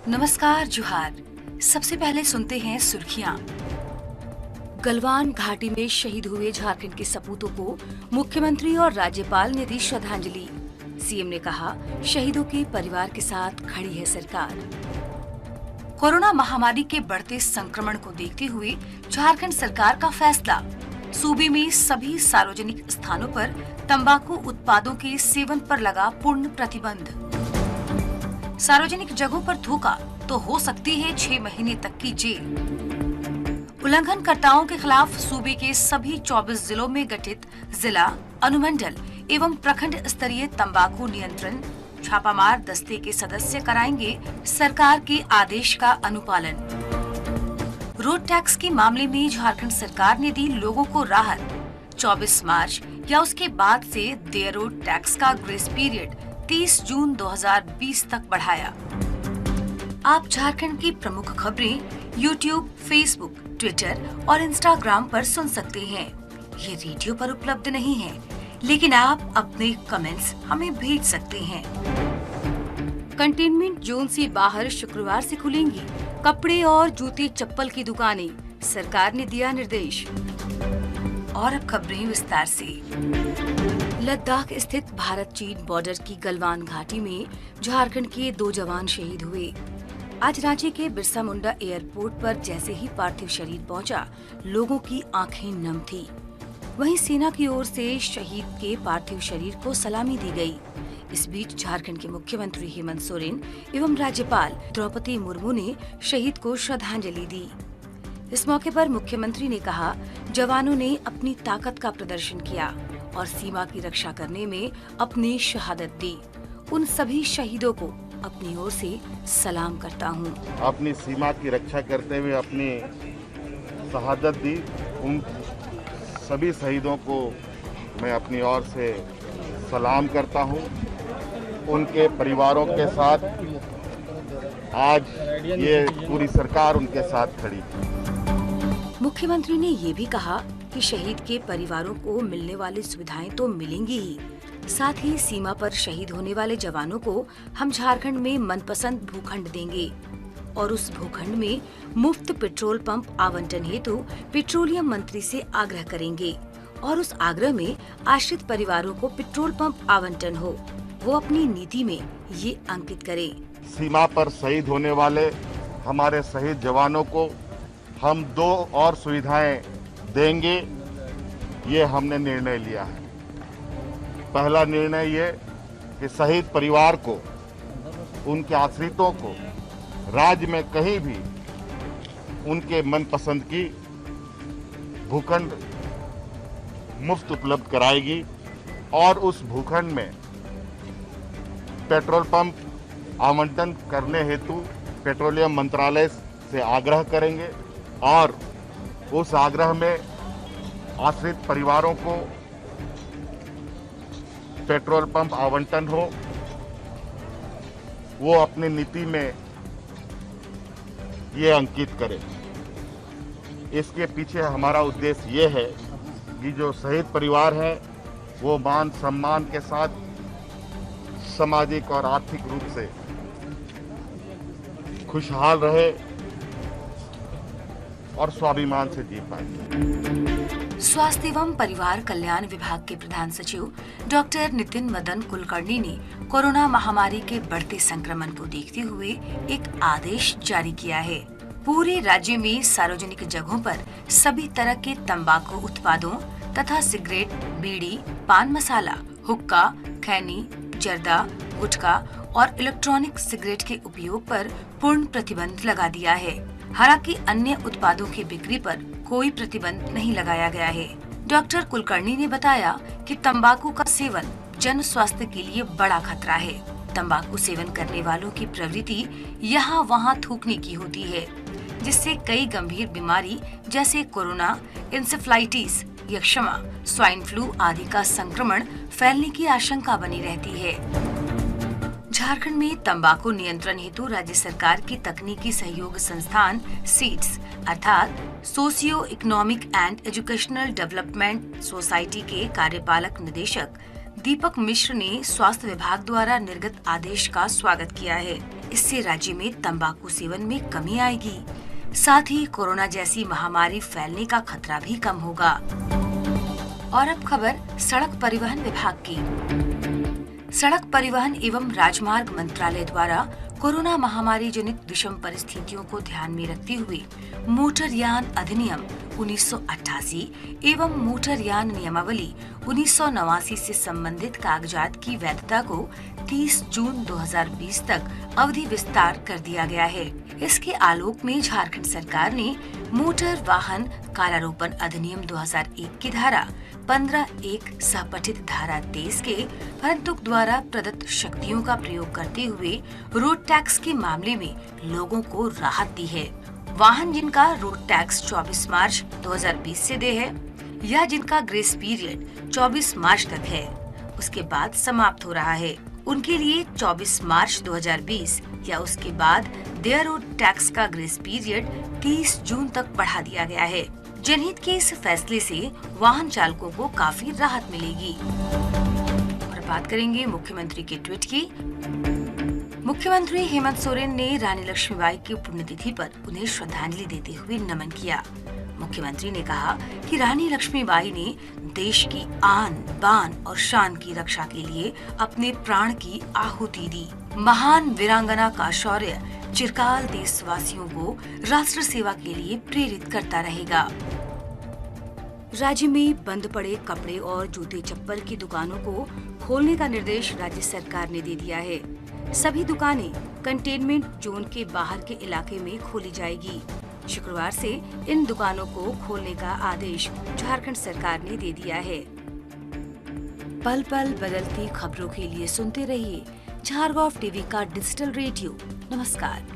नमस्कार, जोहार। सबसे पहले सुनते हैं सुर्खियां। गलवान घाटी में शहीद हुए झारखंड के सपूतों को मुख्यमंत्री और राज्यपाल ने दी श्रद्धांजलि। सीएम ने कहा, शहीदों के परिवार के साथ खड़ी है सरकार। कोरोना महामारी के बढ़ते संक्रमण को देखते हुए झारखंड सरकार का फैसला, सूबे में सभी सार्वजनिक स्थानों पर तंबाकू उत्पादों के सेवन पर लगा पूर्ण प्रतिबंध। सार्वजनिक जगहों पर थूका तो हो सकती है 6 महीने तक की जेल। उल्लंघनकर्ताओं के खिलाफ सूबे के सभी 24 जिलों में गठित जिला, अनुमंडल एवं प्रखंड स्तरीय तंबाकू नियंत्रण छापामार दस्ते के सदस्य कराएंगे सरकार के आदेश का अनुपालन। रोड टैक्स के मामले में झारखंड सरकार ने दी लोगों को राहत। 24 मार्च या उसके बाद से देय रोड टैक्स का ग्रेस पीरियड 30 जून 2020 तक बढ़ाया। आप झारखंड की प्रमुख खबरें YouTube, Facebook, Twitter और Instagram पर सुन सकते हैं। ये रेडियो पर उपलब्ध नहीं है, लेकिन आप अपने कमेंट्स हमें भेज सकते हैं। कंटेनमेंट जोन से बाहर शुक्रवार से खुलेंगी कपड़े और जूते चप्पल की दुकानें, सरकार ने दिया निर्देश। और अब खबरें विस्तार से। लद्दाख स्थित भारत चीन बॉर्डर की गलवान घाटी में झारखंड के 2 जवान शहीद हुए। आज रांची के बिरसा मुंडा एयरपोर्ट पर जैसे ही पार्थिव शरीर पहुंचा, लोगों की आंखें नम थी। वहीं सेना की ओर से शहीद के पार्थिव शरीर को सलामी दी गई। इस बीच झारखंड के मुख्यमंत्री हेमंत सोरेन एवं राज्यपाल द्रौपदी मुर्मू ने शहीद को श्रद्धांजलि दी। इस मौके पर मुख्यमंत्री ने कहा, जवानों ने अपनी ताकत का प्रदर्शन किया और सीमा की रक्षा करने में अपनी शहादत दी। उन सभी शहीदों को अपनी ओर से सलाम करता हूं। अपनी सीमा की रक्षा करते हुए अपनी शहादत दी, उन सभी शहीदों को मैं अपनी ओर से सलाम करता हूं। उनके परिवारों के साथ आज ये पूरी सरकार उनके साथ खड़ी है। मुख्यमंत्री ने ये भी कहा कि शहीद के परिवारों को मिलने वाली सुविधाएं तो मिलेंगी ही, साथ ही सीमा पर शहीद होने वाले जवानों को हम झारखंड में मनपसंद भूखंड देंगे और उस भूखंड में मुफ्त पेट्रोल पंप आवंटन हेतु पेट्रोलियम मंत्री से आग्रह करेंगे और उस आग्रह में आश्रित परिवारों को पेट्रोल पंप आवंटन हो, वो अपनी नीति में ये अंकित करें। सीमा पर शहीद होने वाले हमारे शहीद जवानों को हम 2 और सुविधाएं देंगे, ये हमने निर्णय लिया है। पहला निर्णय ये कि शहीद परिवार को, उनके आश्रितों को राज्य में कहीं भी उनके मनपसंद की भूखंड मुफ्त उपलब्ध कराएगी और उस भूखंड में पेट्रोल पंप आवंटन करने हेतु पेट्रोलियम मंत्रालय से आग्रह करेंगे और उस आग्रह में आश्रित परिवारों को पेट्रोल पंप आवंटन हो, वो अपनी नीति में ये अंकित करें। इसके पीछे हमारा उद्देश्य ये है कि जो शहीद परिवार है वो मान सम्मान के साथ सामाजिक और आर्थिक रूप से खुशहाल रहे और स्वाभिमान से जी पाए। स्वास्थ्य एवं परिवार कल्याण विभाग के प्रधान सचिव डॉक्टर नितिन मदन कुलकर्णी ने कोरोना महामारी के बढ़ते संक्रमण को देखते हुए एक आदेश जारी किया है। पूरे राज्य में सार्वजनिक जगहों पर सभी तरह के तंबाकू उत्पादों तथा सिगरेट, बीड़ी, पान मसाला, हुक्का, खैनी, जर्दा, गुटखा और इलेक्ट्रॉनिक सिगरेट के उपयोग पर पूर्ण प्रतिबंध लगा दिया है। हालांकि अन्य उत्पादों की बिक्री पर कोई प्रतिबंध नहीं लगाया गया है। डॉक्टर कुलकर्णी ने बताया कि तंबाकू का सेवन जन स्वास्थ्य के लिए बड़ा खतरा है। तंबाकू सेवन करने वालों की प्रवृत्ति यहाँ वहाँ थूकने की होती है, जिससे कई गंभीर बीमारी जैसे कोरोना, इंसेफ्लाइटिस, यक्ष्मा, स्वाइन फ्लू आदि का संक्रमण फैलने की आशंका बनी रहती है। झारखंड में तंबाकू नियंत्रण हेतु राज्य सरकार की तकनीकी सहयोग संस्थान सीड्स अर्थात socio economic and educational development society के कार्यपालक निदेशक दीपक मिश्र ने स्वास्थ्य विभाग द्वारा निर्गत आदेश का स्वागत किया है। इससे राज्य में तंबाकू सेवन में कमी आएगी, साथ ही कोरोना जैसी महामारी फैलने का खतरा भी कम होगा। और अब खबर सड़क परिवहन विभाग की। सड़क परिवहन एवं राजमार्ग मंत्रालय द्वारा कोरोना महामारी जनित विषम परिस्थितियों को ध्यान में रखते हुए मोटरयान अधिनियम 1988 एवं मोटरयान नियमावली 1989 से संबंधित कागजात की वैधता को 30 जून 2020 तक अवधि विस्तार कर दिया गया है। इसके आलोक में झारखंड सरकार ने मोटर वाहन कारारोपण अधिनियम 2001 की धारा 15(1) सहपठित धारा 23 के परंतु द्वारा प्रदत्त शक्तियों का प्रयोग करते हुए रोड टैक्स के मामले में लोगों को राहत दी है। वाहन जिनका रोड टैक्स 24 मार्च 2020 से देय है या जिनका ग्रेस पीरियड 24 मार्च तक है, उसके बाद समाप्त हो रहा है, उनके लिए 24 मार्च 2020 या उसके बाद देय रोड टैक्स का ग्रेस पीरियड 30 जून तक बढ़ा दिया गया है। जनहित के इस फैसले से वाहन चालकों को काफी राहत मिलेगी। और बात करेंगे मुख्यमंत्री के ट्वीट की। मुख्यमंत्री हेमंत सोरेन ने रानी लक्ष्मीबाई की पुण्यतिथि पर उन्हें श्रद्धांजलि देते हुए नमन किया। मुख्यमंत्री ने कहा कि रानी लक्ष्मीबाई ने देश की आन बान और शान की रक्षा के लिए अपने प्राण की आहुति दी। महान वीरांगना का शौर्य चिरकाल देशवासियों को राष्ट्र सेवा के लिए प्रेरित करता रहेगा। राज्य में बंद पड़े कपड़े और जूते चप्पल की दुकानों को खोलने का निर्देश राज्य सरकार ने दे दिया है। सभी दुकानें कंटेनमेंट जोन के बाहर के इलाके में खोली जाएगी। शुक्रवार से इन दुकानों को खोलने का आदेश झारखंड सरकार ने दे दिया है। पल पल बदलती खबरों के लिए सुनते रहिए झारखंड टीवी का डिजिटल रेडियो। नमस्कार।